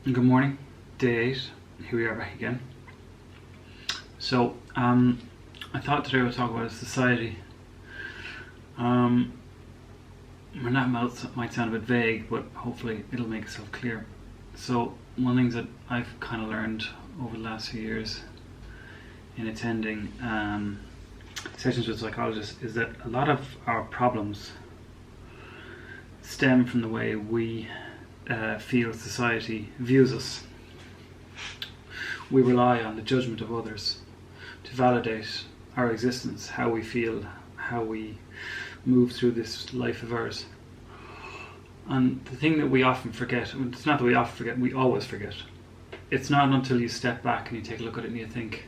Good morning, day 8, here we are back again. So, I thought today we'll talk about society. That might sound a bit vague, but hopefully it'll make itself clear. So, one of the things that I've kind of learned over the last few years in attending sessions with psychologists is that a lot of our problems stem from the way we feel society views us. We rely on the judgment of others to validate our existence, how we feel, how we move through this life of ours. And the thing that we often forget, it's not that we often forget, we always forget. It's not until you step back and you take a look at it and you think,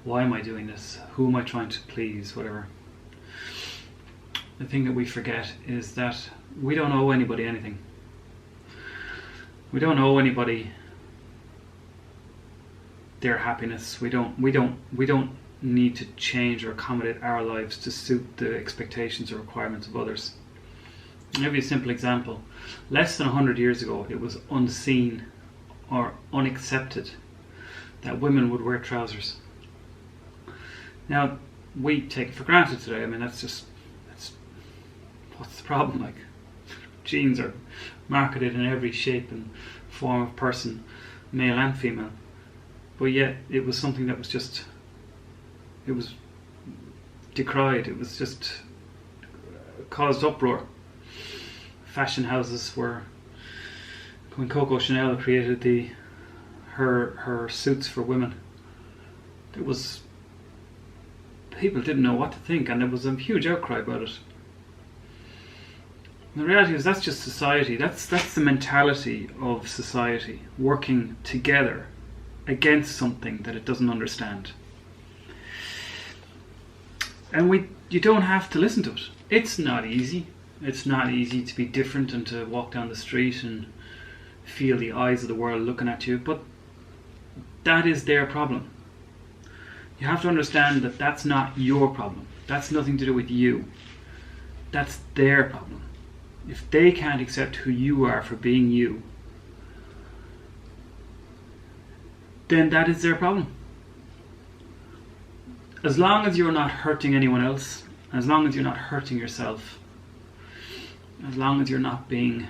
why am I doing this? Who am I trying to please? Whatever. The thing that we forget is that we don't owe anybody anything. We don't owe anybody their happiness. We don't need to change or accommodate our lives to suit the expectations or requirements of others. I'll give you a simple example. Less than 100 years ago, it was unseen or unaccepted that women would wear trousers. Now, we take it for granted today. I mean, that's what's the problem? Like, jeans are marketed in every shape and form of person, male and female. But yet, it was something that was it was decried. It was just caused uproar. Fashion houses were, when Coco Chanel created her suits for women, it was, people didn't know what to think, and there was a huge outcry about it. And the reality is that's just society. That's the mentality of society, working together against something that it doesn't understand. And you don't have to listen to it. It's not easy. It's not easy to be different and to walk down the street and feel the eyes of the world looking at you, but that is their problem. You have to understand that that's not your problem. That's nothing to do with you. That's their problem. If they can't accept who you are for being you, then that is their problem. As long as you're not hurting anyone else, as long as you're not hurting yourself, as long as you're not being,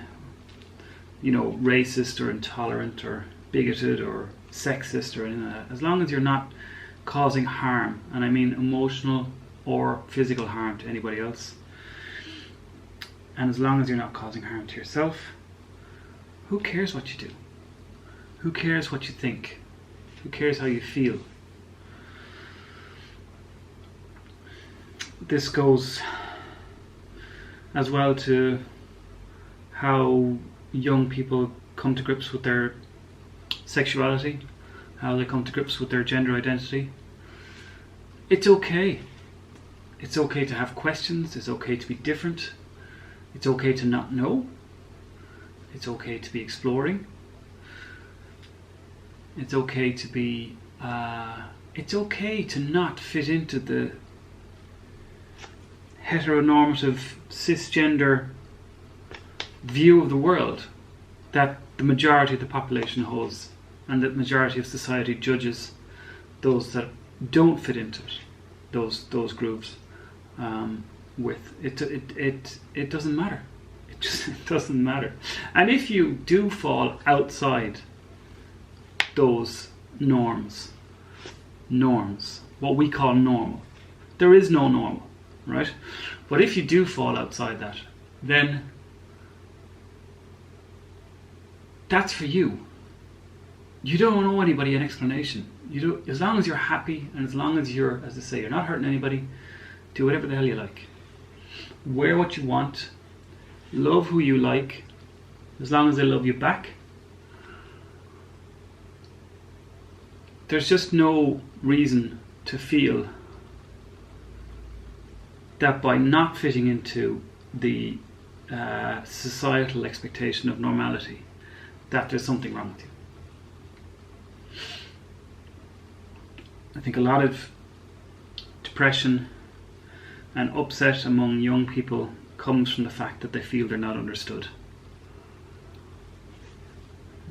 racist or intolerant or bigoted or sexist or anything like that, as long as you're not causing harm, and I mean emotional or physical harm to anybody else, and as long as you're not causing harm to yourself, who cares what you do? Who cares what you think? Who cares how you feel? This goes as well to how young people come to grips with their sexuality, how they come to grips with their gender identity. It's okay. It's okay to have questions. It's okay to be different. It's okay to not know. It's okay to be exploring. It's okay to be, it's okay to not fit into the heteronormative, cisgender view of the world that the majority of the population holds, and that the majority of society judges those that don't fit into it, those groups, with. It doesn't matter. It doesn't matter. And if you do fall outside those norms, what we call normal, there is no normal, right? But if you do fall outside that, then that's for you. You don't owe anybody an explanation. As long as you're happy, and as long as you're, as I say, you're not hurting anybody, do whatever the hell you like. Wear what you want. Love who you like, as long as they love you back. There's just no reason to feel that by not fitting into the societal expectation of normality, that there's something wrong with you. I think a lot of depression and upset among young people comes from the fact that they feel they're not understood.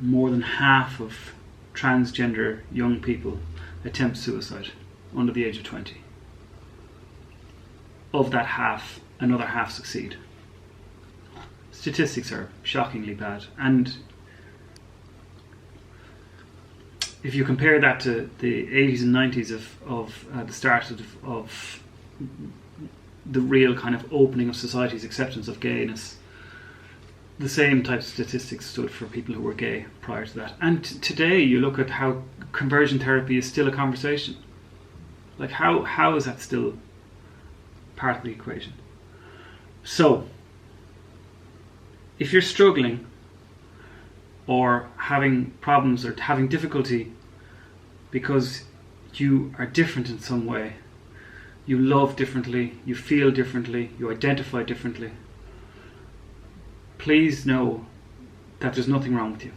more than half of transgender young people attempt suicide under the age of 20. Of that half, another half succeed. Statistics are shockingly bad, and if you compare that to the 80s and 90s of the start of the real kind of opening of society's acceptance of gayness, the same type of statistics stood for people who were gay prior to that. And today you look at how conversion therapy is still a conversation. Like how is that still part of the equation? So, if you're struggling or having problems or having difficulty because you are different in some way, you love differently, you feel differently, you identify differently, please know that there's nothing wrong with you.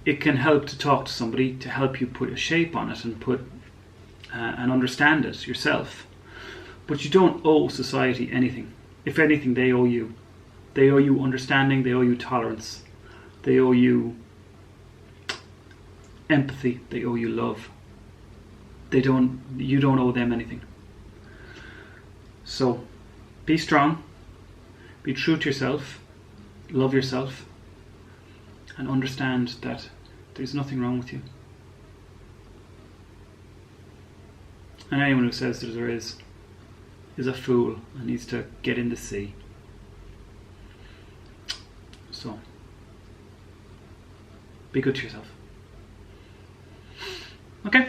It can help to talk to somebody to help you put a shape on it and understand it yourself. But you don't owe society anything. If anything, they owe you. They owe you understanding, they owe you tolerance, they owe you empathy, they owe you love. You don't owe them anything. So, be strong, be true to yourself, love yourself, and understand that there's nothing wrong with you. And anyone who says that there is a fool and needs to get in the sea. So, be good to yourself. Okay?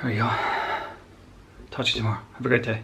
There we go. Talk to you tomorrow. Have a great day.